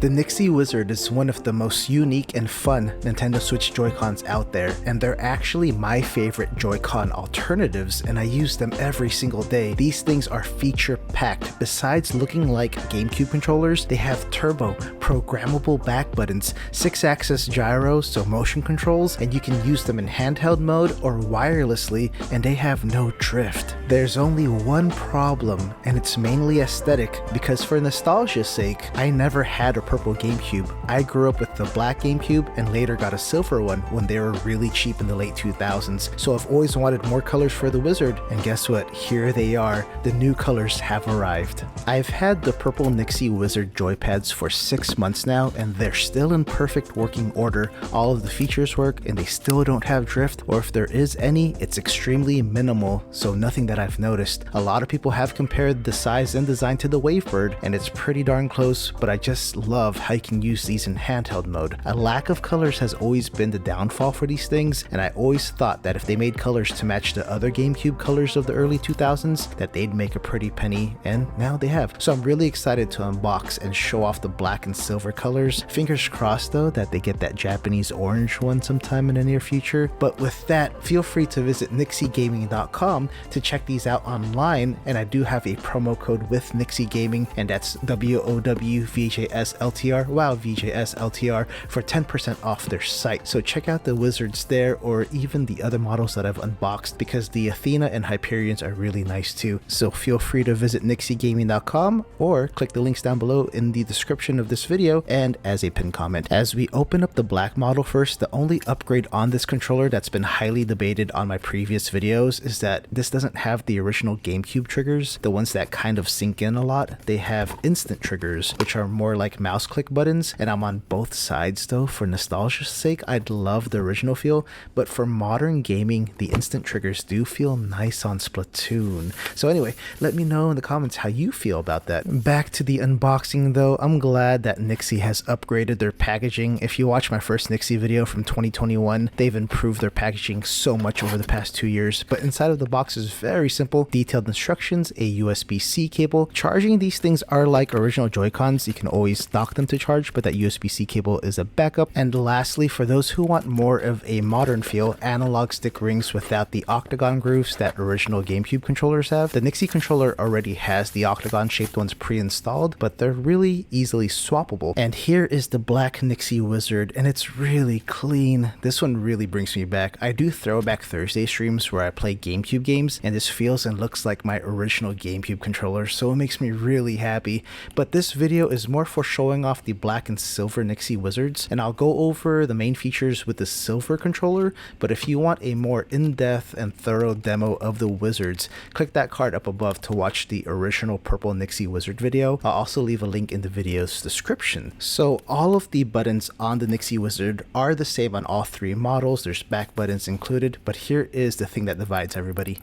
The NYXI Wizard is one of the most unique and fun Nintendo Switch Joy-Cons out there, and they're actually my favorite Joy-Con alternatives, and I use them every single day. These things are feature-packed. Besides looking like GameCube controllers, they have turbo, programmable back buttons, 6-axis gyros, so motion controls, and you can use them in handheld mode or wirelessly, and they have no drift. There's only one problem, and it's mainly aesthetic, because for nostalgia's sake, I never had a purple GameCube. I grew up with the black GameCube and later got a silver one when they were really cheap in the late 2000s. So I've always wanted more colors for the Wizard, and guess what? Here they are. The new colors have arrived. I've had the purple NYXI Wizard joypads for 6 months now, and they're still in perfect working order. All of the features work and they still don't have drift, or if there is any, it's extremely minimal, so nothing that I've noticed. A lot of people have compared the size and design to the Wavebird, and it's pretty darn close, but I just love how you can use these in handheld mode. A lack of colors has always been the downfall for these things, and I always thought that if they made colors to match the other GameCube colors of the early 2000s, that they'd make a pretty penny, and now they have. So I'm really excited to unbox and show off the black and silver colors. Fingers crossed though that they get that Japanese orange one sometime in the near future. But with that, feel free to visit NYXIgaming.com to check these out online, and I do have a promo code with NYXI Gaming, and that's WOWVJSLTR, wow, VJSLTR, for 10% off their site. So check out the Wizards there, or even the other models that I've unboxed, because the Athena and Hyperions are really nice too. So feel free to visit NYXIgaming.com or click the links down below in the description of this video and as a pinned comment. As we open up the black model first, the only upgrade on this controller that's been highly debated on my previous videos is that this doesn't have the original GameCube triggers, the ones that kind of sink in a lot. They have instant triggers, which are more like mouse click buttons, and I'm on both sides though. For nostalgia's sake, I'd love the original feel, but for modern gaming, the instant triggers do feel nice on Splatoon. So anyway, let me know in the comments how you feel about that. Back to the unboxing though, I'm glad that NYXI has upgraded their packaging. If you watch my first NYXI video from 2021, they've improved their packaging so much over the past 2 years, but inside of the box is very simple. Detailed instructions, a USB-C cable. Charging these things are like original Joy-Cons. You can always dock them to charge, but that USB-C cable is a backup. And lastly, for those who want more of a modern feel, analog stick rings without the octagon grooves that original GameCube controllers have. The NYXI controller already has the octagon shaped ones pre-installed, but they're really easily swappable. And here is the black NYXI Wizard, and it's really clean. This one really brings me back. I do Throwback Thursday streams where I play GameCube games, and this feels and looks like my original GameCube controller, so it makes me really happy. But this video is more for showing off the black and silver NYXI Wizards, and I'll go over the main features with the silver controller, but if you want a more in-depth and thorough demo of the Wizards, click that card up above to watch the original purple NYXI Wizard video. I'll also leave a link in the video's description. So all of the buttons on the NYXI Wizard are the same on all three models. There's back buttons included, but here is the thing that divides everybody: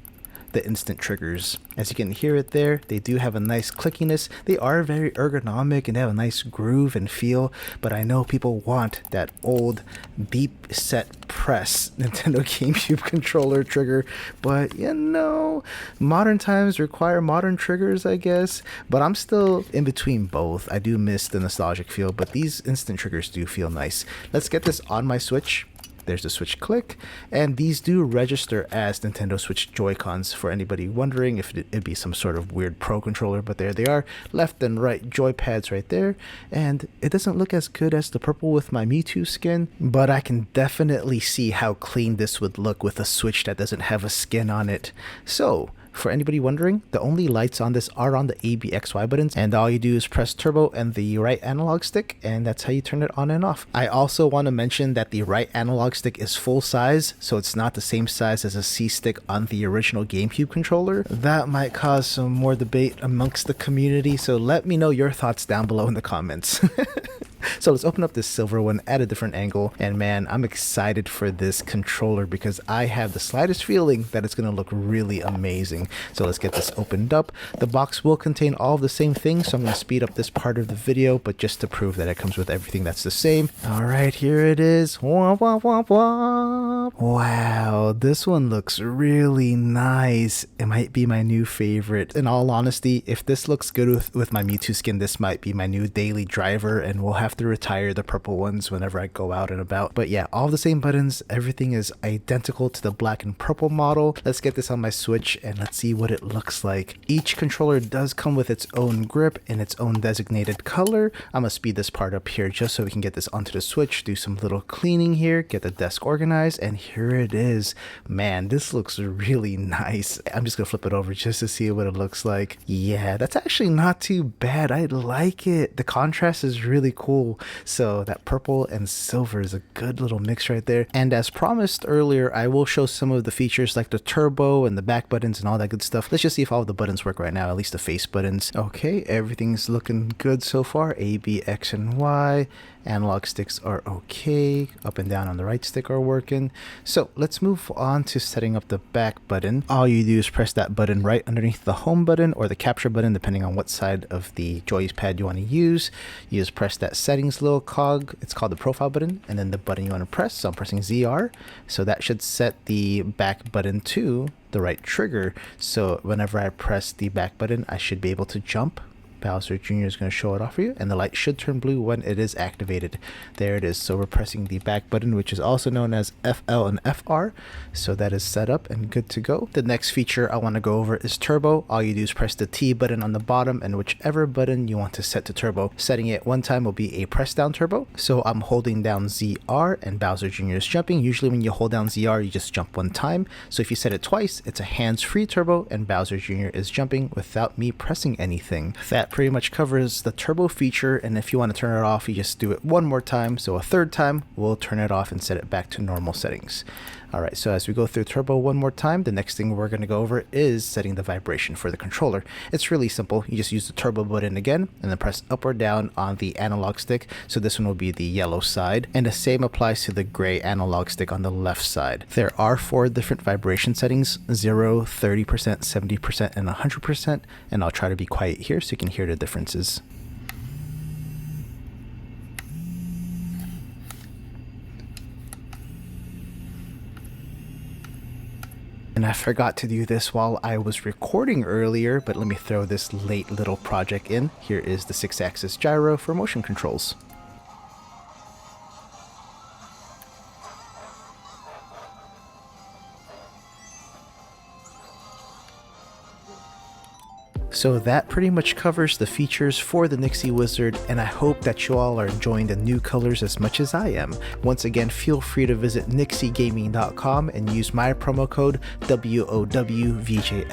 the instant triggers. As you can hear it there, they do have a nice clickiness. They are very ergonomic and they have a nice groove and feel, but I know people want that old deep set press Nintendo GameCube controller trigger, but you know, modern times require modern triggers, I guess. But I'm still in between both. I do miss the nostalgic feel, but these instant triggers do feel nice. Let's get this on my Switch. There's the Switch click, and these do register as Nintendo Switch Joy-Cons for anybody wondering if it'd be some sort of weird Pro controller, but there they are, left and right joypads right there. And it doesn't look as good as the purple with my Mewtwo skin, but I can definitely see how clean this would look with a Switch that doesn't have a skin on it. So for anybody wondering, the only lights on this are on the ABXY buttons, and all you do is press turbo and the right analog stick, and that's how you turn it on and off. I also want to mention that the right analog stick is full size, so it's not the same size as a C stick on the original GameCube controller. That might cause some more debate amongst the community, so let me know your thoughts down below in the comments. So let's open up this silver one at a different angle, and man, I'm excited for this controller because I have the slightest feeling that it's going to look really amazing. So let's get this opened up. The box will contain all of the same things, so I'm going to speed up this part of the video, but just to prove that it comes with everything that's the same. All right, here it is. Wah, wah, wah, wah. top. Wow, this one looks really nice. It might be my new favorite. In all honesty, if this looks good with my Mewtwo skin, this might be my new daily driver, and we'll have to retire the purple ones whenever I go out and about. But yeah, all the same buttons, everything is identical to the black and purple model. Let's get this on my Switch and let's see what it looks like. Each controller does come with its own grip and its own designated color. I'm gonna speed this part up here just so we can get this onto the Switch, do some little cleaning here, get the desk organized, and here it is. Man, this looks really nice. I'm just gonna flip it over just to see what it looks like. Yeah, that's actually not too bad. I like it. The contrast is really cool. So that purple and silver is a good little mix right there. And as promised earlier, I will show some of the features like the turbo and the back buttons and all that good stuff. Let's just see if all of the buttons work right now, at least the face buttons. Okay, everything's looking good so far. A, B, X, and Y. Analog sticks are okay. Up and down on the right stick are working. So let's move on to setting up the back button. All you do is press that button right underneath the home button or the capture button, depending on what side of the joypad you want to use. You just press that settings little cog. It's called the profile button, and then the button you want to press. So I'm pressing ZR. So that should set the back button to the right trigger. So whenever I press the back button, I should be able to jump. Bowser Jr. is going to show it off for you, and the light should turn blue when it is activated. There it is. So we're pressing the back button, which is also known as FL and FR. So that is set up and good to go. The next feature I want to go over is turbo. All you do is press the T button on the bottom and whichever button you want to set to turbo. Setting it one time will be a press down turbo. So I'm holding down ZR and Bowser Jr. is jumping. Usually when you hold down ZR, you just jump one time. So if you set it twice, it's a hands-free turbo and Bowser Jr. is jumping without me pressing anything. That pretty much covers the turbo feature, and if you want to turn it off, you just do it one more time. So a third time, we'll turn it off and set it back to normal settings. Alright, so as we go through turbo one more time, the next thing we're going to go over is setting the vibration for the controller. It's really simple. You just use the turbo button again and then press up or down on the analog stick. So this one will be the yellow side, and the same applies to the gray analog stick on the left side. There are 4 different vibration settings: 0, 30%, 70%, and 100%, and I'll try to be quiet here so you can hear the differences. And I forgot to do this while I was recording earlier, but let me throw this late little project in. Here is the 6-axis gyro for motion controls. So that pretty much covers the features for the NYXI Wizard, and I hope that you all are enjoying the new colors as much as I am. Once again, feel free to visit NYXIgaming.com and use my promo code WOWVJSLTR,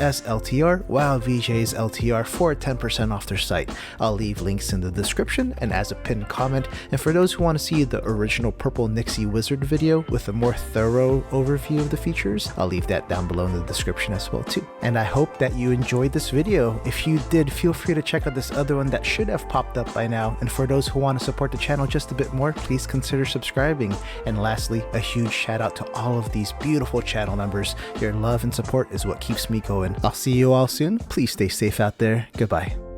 WowVJsLTR for 10% off their site. I'll leave links in the description and as a pinned comment, and for those who want to see the original purple NYXI Wizard video with a more thorough overview of the features, I'll leave that down below in the description as well too. And I hope that you enjoyed this video. If you did, feel free to check out this other one that should have popped up by now. And for those who want to support the channel just a bit more, please consider subscribing. And lastly, a huge shout out to all of these beautiful channel members. Your love and support is what keeps me going. I'll see you all soon. Please stay safe out there. Goodbye.